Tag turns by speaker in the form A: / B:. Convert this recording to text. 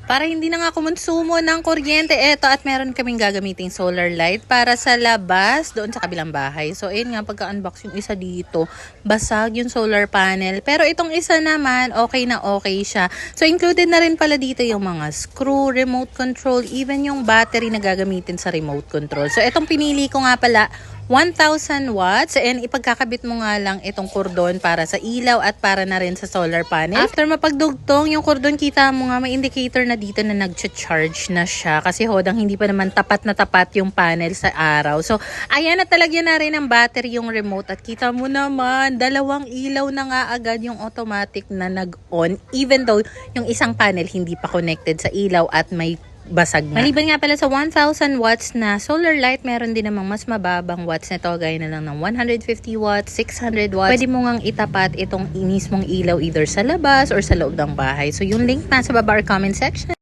A: Para hindi na nga kumonsumo ng kuryente, eto at meron kaming gagamiting solar light para sa labas doon sa kabilang bahay. So ayun nga, pagka-unbox yung isa dito, basag yung solar panel. Pero itong isa naman, okay na okay siya. So included na rin pala dito yung mga screw, remote control, even yung battery na gagamitin sa remote control. So itong pinili ko nga pala, 1,000 watts, and ipagkakabit mo nga lang itong kordon para sa ilaw at para na rin sa solar panel. After mapagdugtong yung kordon, kita mo nga may indicator na dito na nag-charge na siya kasi hodang hindi pa naman tapat na tapat yung panel sa araw. So ayan, na talagyan na rin ng battery yung remote at kita mo naman, dalawang ilaw na nga agad yung automatic na nag-on, even though yung isang panel hindi pa connected sa ilaw at may basag na. Maliban nga pala sa 1,000 watts na solar light, meron din namang mas mababang watts nito, gaya na lang ng 150 watts, 600 watts. Pwede mo ngang itapat itong mismong ilaw either sa labas or sa loob ng bahay. So yung link nasa baba or comment section.